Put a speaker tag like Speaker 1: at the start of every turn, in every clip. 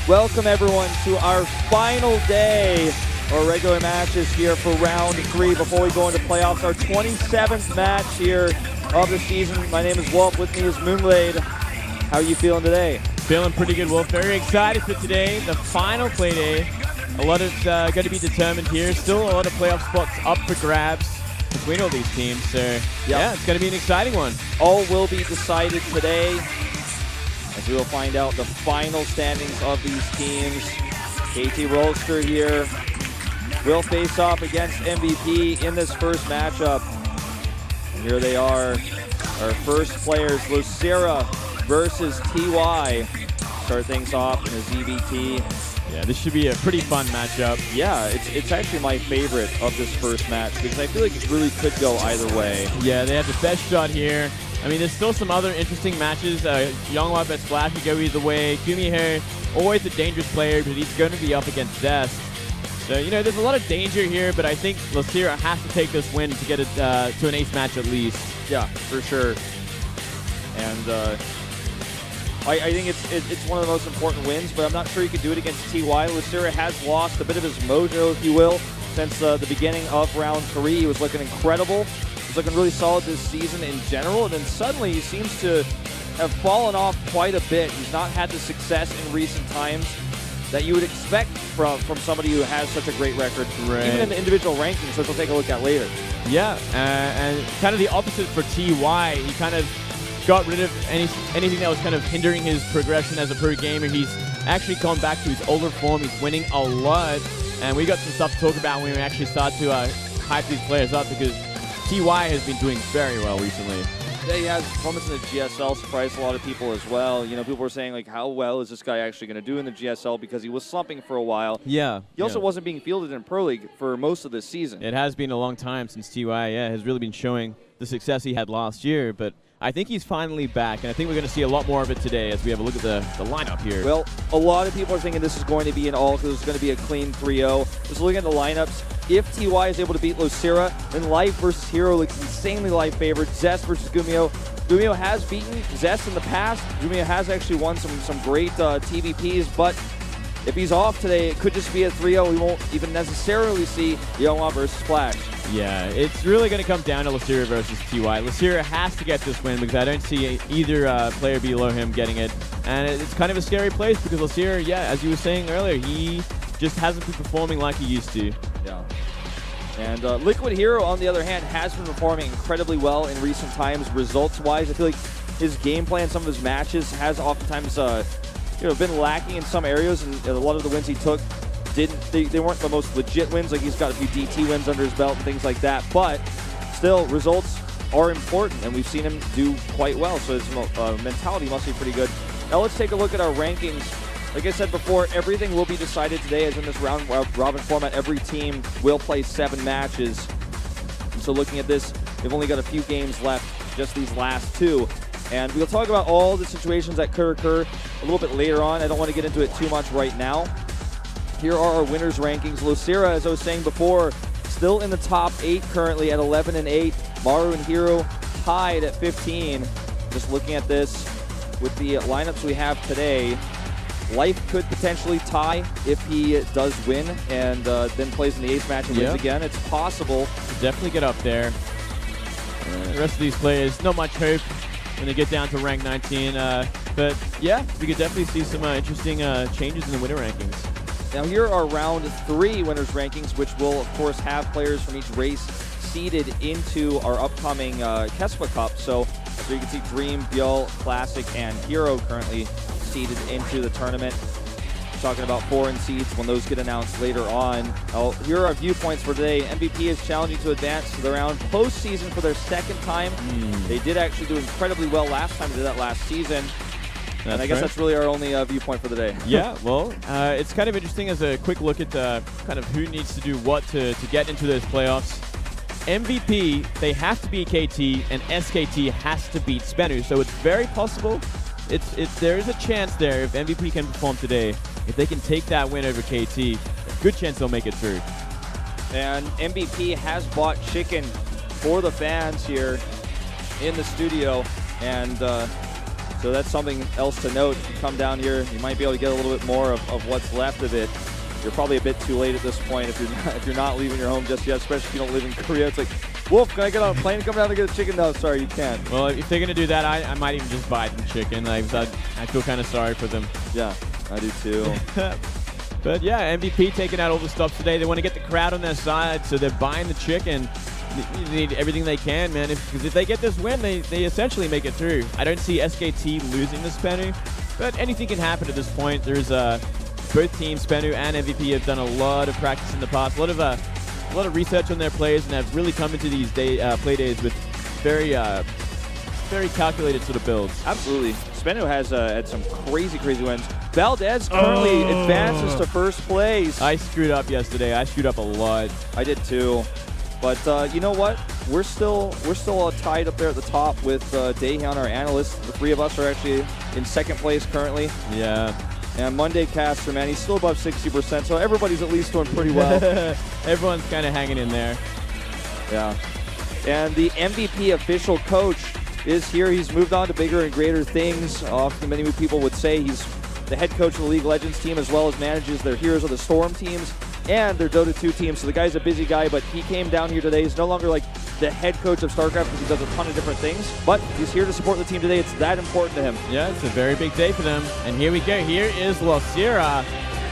Speaker 1: Welcome everyone to our final day or regular matches here for round 3 before we go into playoffs. Our 27th match here of the season. My name is Wolf. With me is Moonblade. How are you feeling today?
Speaker 2: Feeling pretty good, Wolf. Very excited for today, the final play day. A lot of going to be determined here. Still a lot of playoff spots up for grabs between all these teams. So yeah, it's going to be an exciting one.
Speaker 1: All will be decided today, as we will find out the final standings of these teams. KT Rolster here will face off against MVP in this first matchup. And here they are, our first players, Losira versus TY. Start things off in a ZBT.
Speaker 2: Yeah, this should be a pretty fun matchup.
Speaker 1: Yeah, it's actually my favorite of this first match because I feel like it really could go either way.
Speaker 2: Yeah, they have the best shot here. I mean, there's still some other interesting matches. Younglab at Splash could go either way. Gumiho, always a dangerous player, but he's going to be up against Zest. So, you know, there's a lot of danger here, but I think Losira has to take this win to get it to an ace match at least.
Speaker 1: Yeah, for sure. And I think it's one of the most important wins, but I'm not sure you can do it against TY. Losira has lost a bit of his mojo, if you will, since the beginning of round 3. He was looking incredible. He's looking really solid this season in general, and then suddenly he seems to have fallen off quite a bit. He's not had the success in recent times that you would expect from somebody who has such a great record, even in the individual rankings, which we'll take a look at later.
Speaker 2: Yeah, and kind of the opposite for TY. He kind of got rid of anything that was kind of hindering his progression as a pro gamer. He's actually gone back to his older form. He's winning a lot, and we got some stuff to talk about when we actually start to hype these players up, because TY has been doing very well recently.
Speaker 1: Yeah, he has performance in the GSL, surprised a lot of people as well. You know, people were saying, like, how well is this guy actually going to do in the GSL, because he was slumping for a while.
Speaker 2: Yeah.
Speaker 1: He also wasn't being fielded in Pro League for most of this season.
Speaker 2: It has been a long time since TY, has really been showing the success he had last year, but I think he's finally back, and I think we're going to see a lot more of it today as we have a look at the lineup here.
Speaker 1: Well, a lot of people are thinking this is going to be an all, because it's going to be a clean 3-0. Just looking at the lineups, if TY is able to beat Losira, then Life versus Hero looks insanely Life favored. Zest versus Gumiho. Gumiho has beaten Zest in the past. Gumiho has actually won some great TVPs, but if he's off today, it could just be a 3-0. We won't even necessarily see Youngwa versus Splash.
Speaker 2: Yeah, it's really going to come down to Losira versus TY. Losira has to get this win because I don't see either player below him getting it. And it's kind of a scary place because Losira, as you were saying earlier, he just hasn't been performing like he used to.
Speaker 1: Yeah. And Liquid Hero, on the other hand, has been performing incredibly well in recent times, results-wise. I feel like his gameplay in some of his matches has oftentimes been lacking in some areas, and a lot of the wins he took they weren't the most legit wins. Like, he's got a few DT wins under his belt and things like that, but still, results are important, and we've seen him do quite well, so his mentality must be pretty good. Now let's take a look at our rankings. Like I said before, everything will be decided today, as in this round robin format, every team will play 7 matches. And so looking at this, we've only got a few games left, just these last 2. And we'll talk about all the situations that could occur a little bit later on. I don't want to get into it too much right now. Here are our winners' rankings. Losira, as I was saying before, still in the top 8 currently at 11 and 8. Maru and Hero tied at 15. Just looking at this with the lineups we have today, Life could potentially tie if he does win and then plays in the ace match and wins again. It's possible.
Speaker 2: Definitely get up there. The rest of these players, not much hope when they get down to rank 19. But yeah, we could definitely see some interesting changes in the winner rankings.
Speaker 1: Now here are round 3 winners rankings, which will of course have players from each race seeded into our upcoming Kespa Cup. So you can see Dream, Biel, Classic, and Hero currently seeded into the tournament. Talking about foreign seeds when those get announced later on. Here are our viewpoints for today. MVP is challenging to advance to the round postseason for their 2nd time. They did actually do incredibly well last time they did that last season. And I guess that's really our only viewpoint for the day.
Speaker 2: Yeah, well, it's kind of interesting as a quick look at kind of who needs to do what to get into those playoffs. MVP, they have to beat KT, and SKT has to beat Spenu. So it's very possible. There is a chance there if MVP can perform today. If they can take that win over KT, a good chance they'll make it through.
Speaker 1: And MVP has bought chicken for the fans here in the studio. And So that's something else to note. If you come down here, you might be able to get a little bit more of what's left of it. You're probably a bit too late at this point if you're not leaving your home just yet, especially if you don't live in Korea. It's like, Wolf, can I get on a plane and come down and get a chicken? No, sorry, you can't.
Speaker 2: Well, if they're going to do that, I might even just buy them chicken. I feel kind of sorry for them.
Speaker 1: Yeah, I do too.
Speaker 2: But yeah, MVP taking out all the stops today. They want to get the crowd on their side, so they're buying the chicken. They need everything they can, man. Because if they get this win, they essentially make it through. I don't see SKT losing this Spenu, but anything can happen at this point. There's both teams, Spenu and MVP, have done a lot of practice in the past, a lot of research on their players, and have really come into these play days with very calculated sort of builds.
Speaker 1: Absolutely. Spenu has had some crazy wins. Valdez currently advances to first place.
Speaker 2: I screwed up yesterday. I screwed up a lot.
Speaker 1: I did too. But you know what? We're still tied up there at the top with Daehyun, our analyst. The three of us are actually in second place currently.
Speaker 2: Yeah.
Speaker 1: And Monday Caster, man, he's still above 60%, so everybody's at least doing pretty well.
Speaker 2: Everyone's kind of hanging in there.
Speaker 1: Yeah. And the MVP official coach is here. He's moved on to bigger and greater things. Often many people would say he's the head coach of the League Legends team, as well as manages their Heroes of the Storm teams and their Dota 2 team. So the guy's a busy guy, but he came down here today. He's no longer like the head coach of StarCraft because he does a ton of different things, but he's here to support the team today. It's that important to him.
Speaker 2: Yeah, it's a very big day for them. And here we go. Here is Losira,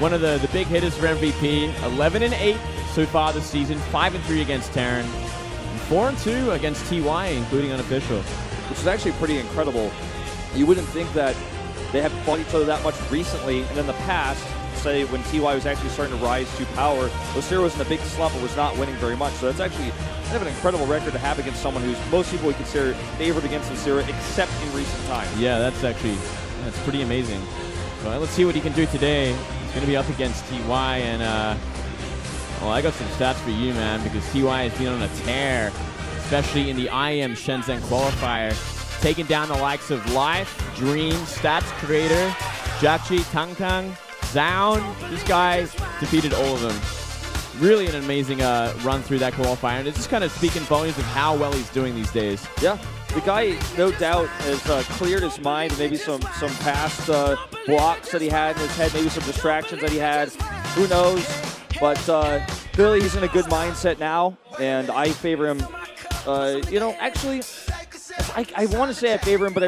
Speaker 2: one of the big hitters for MVP. 11-8 so far this season, 5-3 against Terran, and 4-2 against TY, including unofficial.
Speaker 1: Which is actually pretty incredible. You wouldn't think that they have fought each other that much recently, and in the past, say when TY was actually starting to rise to power, Losira was in a big slump and was not winning very much. So that's actually kind of an incredible record to have against someone who's most people would consider favored against Losira, except in recent times.
Speaker 2: Yeah, that's pretty amazing. Well, let's see what he can do today. He's going to be up against TY, and well, I got some stats for you, man, because TY has been on a tear, especially in the IM Shenzhen qualifier, taking down the likes of Life, Dream, Stats Creator, Jachi, Tangtang, Zound. This guy defeated all of them. Really an amazing run through that qualifier, and it's just kind of speaking volumes of how well he's doing these days.
Speaker 1: Yeah, the guy, no doubt, has cleared his mind. Maybe some past blocks that he had in his head, maybe some distractions that he had. Who knows? But clearly he's in a good mindset now, and I favor him. You know, actually, I want to say I favor him, but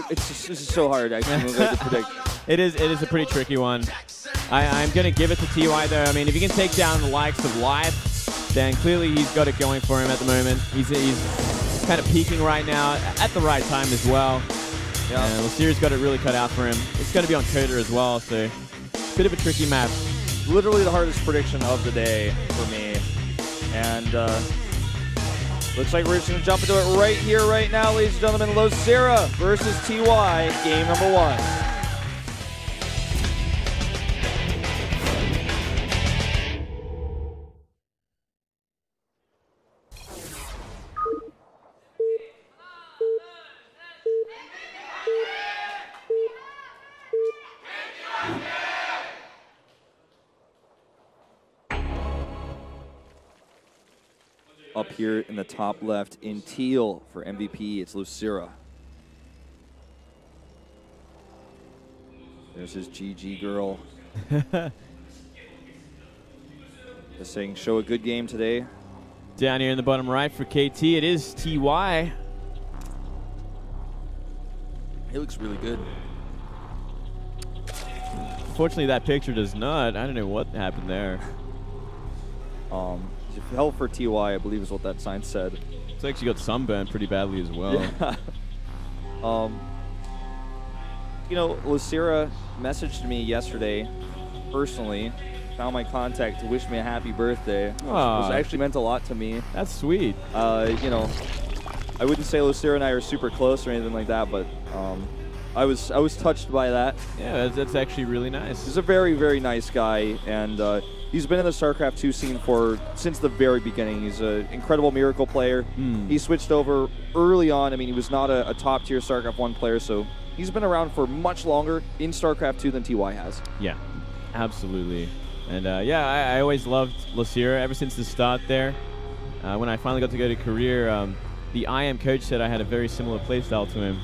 Speaker 1: this is so hard actually to predict.
Speaker 2: It is a pretty tricky one. I'm going to give it to TY though. I mean, if he can take down the likes of Life, then clearly he's got it going for him at the moment. He's kind of peaking right now at the right time as well. Yeah. And Losira's got it really cut out for him. It's going to be on Coda as well, so bit of a tricky match.
Speaker 1: Literally the hardest prediction of the day for me. And looks like we're just going to jump into it right here, right now, ladies and gentlemen. Losira versus TY, game number 1. Up here in the top left in teal for MVP, it's Losira. There's his GG girl. Just saying, show a good game today.
Speaker 2: Down here in the bottom right for KT, it is TY.
Speaker 1: He looks really good.
Speaker 2: Unfortunately, that picture does not. I don't know what happened there.
Speaker 1: Hell for TY, I believe is what that sign said.
Speaker 2: It's actually got sunburned pretty badly as well.
Speaker 1: Yeah. You know, Losira messaged me yesterday, personally, found my contact to wish me a happy birthday, which actually meant a lot to me.
Speaker 2: That's sweet.
Speaker 1: You know, I wouldn't say Losira and I are super close or anything like that, but I was touched by that.
Speaker 2: Yeah, that's actually really nice.
Speaker 1: He's a very, very nice guy, and he's been in the StarCraft 2 scene since the very beginning. He's an incredible Miracle player. He switched over early on. I mean, he was not a top-tier StarCraft 1 player, so he's been around for much longer in StarCraft 2 than TY has.
Speaker 2: Yeah, absolutely. And yeah, I always loved Losira ever since the start there. When I finally got to go to career, the IM coach said I had a very similar playstyle to him.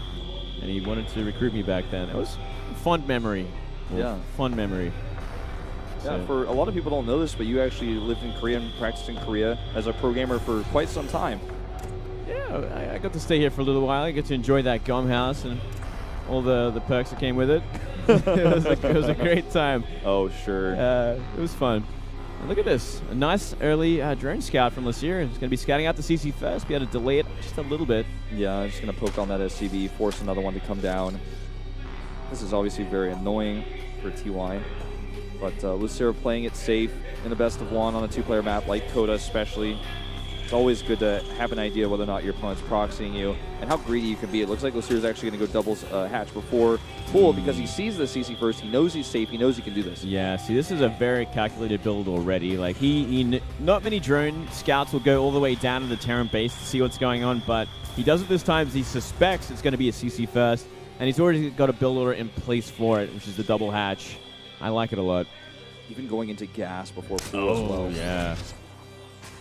Speaker 2: and he wanted to recruit me back then. It was a fond memory.
Speaker 1: Yeah.
Speaker 2: Fond memory.
Speaker 1: Yeah,
Speaker 2: So.
Speaker 1: for a lot of people don't know this, but you actually lived in Korea and practiced in Korea as a pro gamer for quite some time.
Speaker 2: Yeah, I got to stay here for a little while. I get to enjoy that GOM house and all the perks that came with it. It was a great time.
Speaker 1: Oh, sure.
Speaker 2: It was fun. And look at this. A nice early drone scout from Losira. He's going to be scouting out the CC first. Be able to delay it just a little bit.
Speaker 1: Yeah, I'm just going to poke on that SCV, force another one to come down. This is obviously very annoying for TY. But Losira playing it safe in a best of one on a two-player map like Coda especially. It's always good to have an idea whether or not your opponent's proxying you and how greedy you can be. It looks like Losira's actually going to go doubles hatch before Pool because he sees the CC first. He knows he's safe. He knows he can do this.
Speaker 2: Yeah, see, this is a very calculated build already. Like, not many drone scouts will go all the way down to the Terran base to see what's going on, but he does it this time as he suspects it's going to be a CC first, and he's already got a build order in place for it, which is the double hatch. I like it a lot.
Speaker 1: Even going into gas before Pool as well.
Speaker 2: Yeah.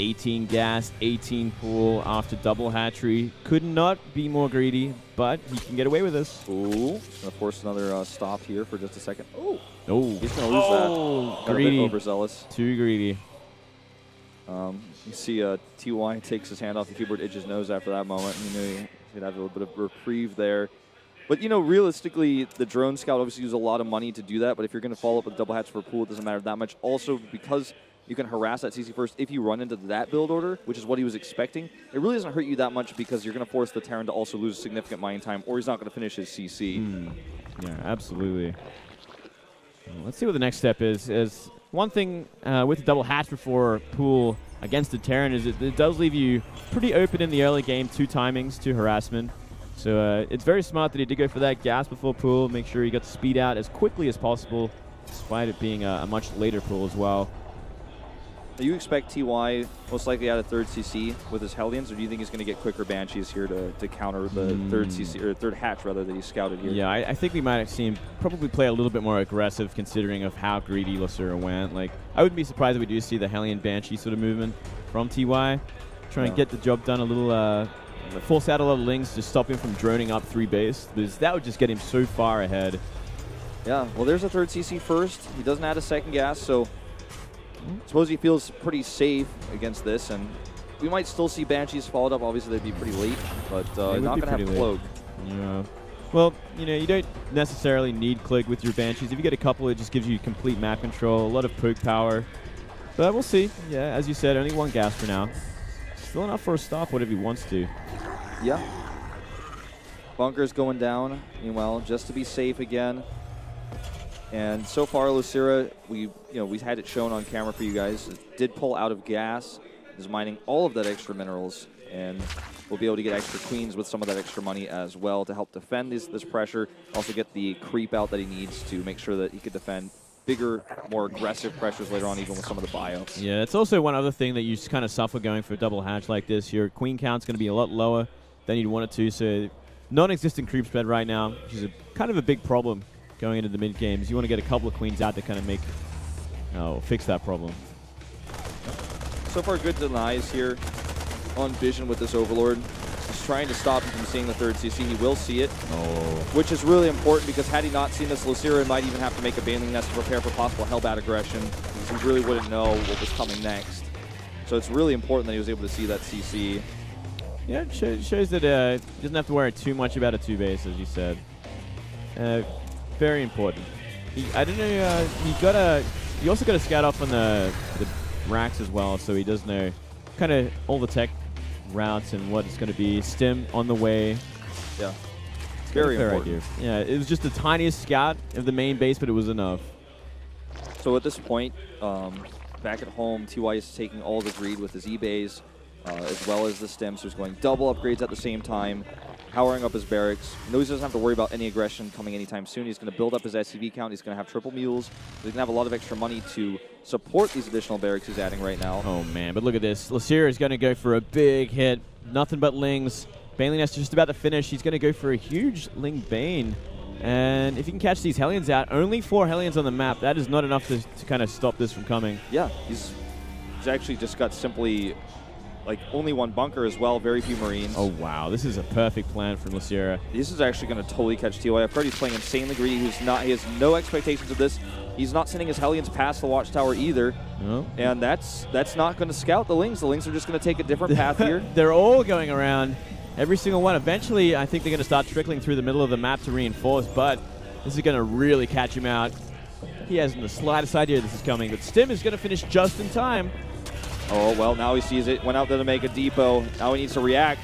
Speaker 2: 18 gas, 18 pool after double hatchery. Could not be more greedy, but he can get away with this.
Speaker 1: Ooh. Gonna force another stop here for just a second. Oh.
Speaker 2: Oh.
Speaker 1: He's gonna lose that. Got
Speaker 2: Greedy.
Speaker 1: a bit overzealous.
Speaker 2: Too greedy.
Speaker 1: You see TY takes his hand off the keyboard, itches his nose after that moment. You know he'd have a little bit of reprieve there. But, you know, realistically, the drone scout obviously uses a lot of money to do that. But if you're going to follow up with double hatch for a pool, it doesn't matter that much. Also, because you can harass that CC first if you run into that build order, which is what he was expecting, it really doesn't hurt you that much because you're going to force the Terran to also lose significant mining time, or he's not going to finish his CC.
Speaker 2: Yeah, absolutely. Let's see what the next step is. One thing with the double hatch before pool against the Terran is it does leave you pretty open in the early game, 2 timings, 2 harassment. So it's very smart that he did go for that gas before pool, make sure he got to speed out as quickly as possible, despite it being a much later pool as well.
Speaker 1: Do you expect TY most likely out of third CC with his Hellions, or do you think he's going to get quicker Banshees here to counter the third CC, or third hatch rather, that he scouted here?
Speaker 2: Yeah, I think we might have seen probably play a little bit more aggressive considering of how greedy Losira went. Like, I wouldn't be surprised if we do see the Hellion Banshee sort of movement from TY. Try and get the job done a little, force out a lot of lings to stop him from droning up 3 base, because that would just get him so far ahead.
Speaker 1: Yeah, well, there's a third CC first. He doesn't add a second gas, so I suppose he feels pretty safe against this, and we might still see Banshees followed up. Obviously, they'd be pretty late, but not going to have Cloak.
Speaker 2: Yeah. Well, you know, you don't necessarily need Cloak with your Banshees. If you get a couple, it just gives you complete map control, a lot of poke power. But we'll see. Yeah, as you said, only 1 gas for now. Still enough for a stop, whatever he wants to.
Speaker 1: Yeah. Bunker's going down, meanwhile, just to be safe again. And so far, Losira, we had it shown on camera for you guys. It did pull out of gas, is mining all of that extra minerals, and we'll be able to get extra queens with some of that extra money as well to help defend this pressure. Also get the creep out that he needs to make sure that he could defend bigger, more aggressive pressures later on, even with some of the buyouts.
Speaker 2: Yeah, it's also one other thing that you kind of suffer going for a double hatch like this. Your queen count's going to be a lot lower than you'd want it to, so non-existent creep spread right now, which is kind of a big problem going into the mid games. You want to get a couple of queens out to kind of fix that problem.
Speaker 1: So far, good denies here on Vision with this Overlord. He's trying to stop him from seeing the third CC. He will see it, which is really important because had he not seen this, Losira might even have to make a Baneling Nest to prepare for possible Hellbat aggression. He really wouldn't know what was coming next. So it's really important that he was able to see that CC.
Speaker 2: Yeah, it shows that he doesn't have to worry too much about a 2-base, as you said. Very important. I don't know. He also got a scout off on the racks as well, so he does know kind of all the tech routes and what it's going to be. Stim on the way.
Speaker 1: Yeah, it's very important.
Speaker 2: Idea. Yeah, it was just the tiniest scout of the main base, but it was enough.
Speaker 1: So at this point, back at home, TY is taking all the greed with his E-bays, as well as the Stim, so he's going double upgrades at the same time, powering up his barracks. He knows he doesn't have to worry about any aggression coming anytime soon. He's going to build up his SCV count. He's going to have triple mules. He's going to have a lot of extra money to support these additional barracks he's adding right now.
Speaker 2: Oh, man. But look at this. Losira is going to go for a big hit. Nothing but lings. Baneling Nest just about to finish. He's going to go for a huge Ling Bane. And if you can catch these Hellions out, only 4 Hellions on the map. That is not enough to kind of stop this from coming.
Speaker 1: Yeah, he's actually just got simply like only one bunker as well, very few Marines.
Speaker 2: Oh, wow. This is a perfect plan from Losira.
Speaker 1: This is actually going to totally catch TY. I've heard he's playing insanely greedy. He has no expectations of this. He's not sending his Hellions past the Watchtower either.
Speaker 2: No.
Speaker 1: And that's not going to scout the Lings. The Lings are just going to take a different path here.
Speaker 2: They're all going around, every single one. Eventually, I think they're going to start trickling through the middle of the map to reinforce, but this is going to really catch him out. He hasn't the slightest idea this is coming, but Stim is going to finish just in time.
Speaker 1: Oh, well, now he sees it. Went out there to make a depot. Now he needs to react.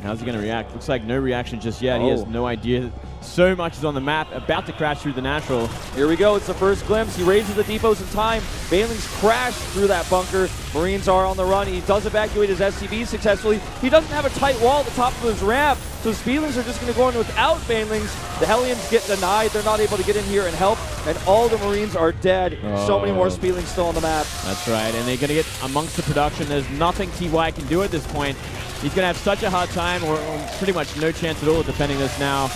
Speaker 2: How's he going to react? Looks like no reaction just yet. He has no idea. So much is on the map, about to crash through the natural.
Speaker 1: Here we go. It's the first glimpse. He raises the depots in time. Banelings crash through that bunker. Marines are on the run. He does evacuate his SCV successfully. He doesn't have a tight wall at the top of his ramp, so Speedlings are just going to go in without Banelings. The Hellions get denied. They're not able to get in here and help, and all the Marines are dead. So many more Speedlings still on the map.
Speaker 2: That's right, and they're going to get amongst the production. There's nothing TY can do at this point. He's going to have such a hard time, or pretty much no chance at all of defending this now.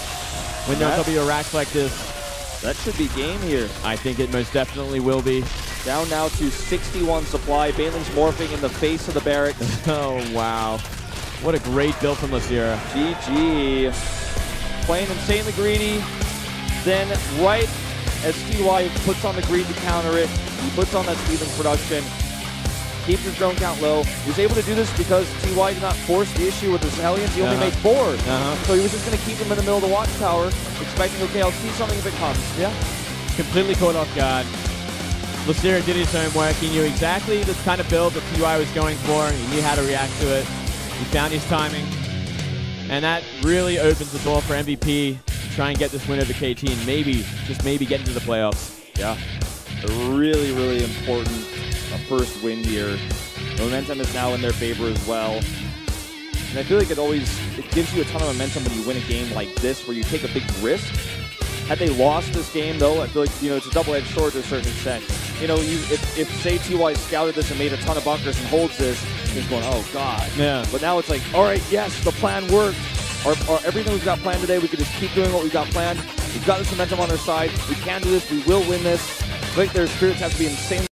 Speaker 2: When there's W racks like this.
Speaker 1: That should be game here.
Speaker 2: I think it most definitely will be.
Speaker 1: Down now to 61 supply. Banelings morphing in the face of the barracks.
Speaker 2: Oh, wow. What a great build from Losira.
Speaker 1: GG. Playing insanely greedy. Then right as TY puts on the greed to counter it, he puts on that Speedling production. Keeps his drone count low. He was able to do this because TY did not force the issue with his Hellions. He only made 4. So he was just going to keep them in the middle of the Watchtower, expecting, okay, I'll see something if it comes.
Speaker 2: Yeah. Completely caught off guard. Losira did his homework. He knew exactly the kind of build that TY was going for. He knew how to react to it. He found his timing. And that really opens the door for MVP to try and get this win over KT and maybe, just maybe, get into the playoffs.
Speaker 1: Yeah. A really, really important first win here. The momentum is now in their favor as well. And I feel like it gives you a ton of momentum when you win a game like this where you take a big risk. Had they lost this game though, I feel like, it's a double-edged sword to a certain extent. If say TY scouted this and made a ton of bunkers and holds this, he's going, oh god.
Speaker 2: Yeah.
Speaker 1: But now it's like, all right, yes, the plan worked. Everything we've got planned today, we could just keep doing what we've got planned. We've got this momentum on our side. We can do this. We will win this. I think their spirits have to be insane.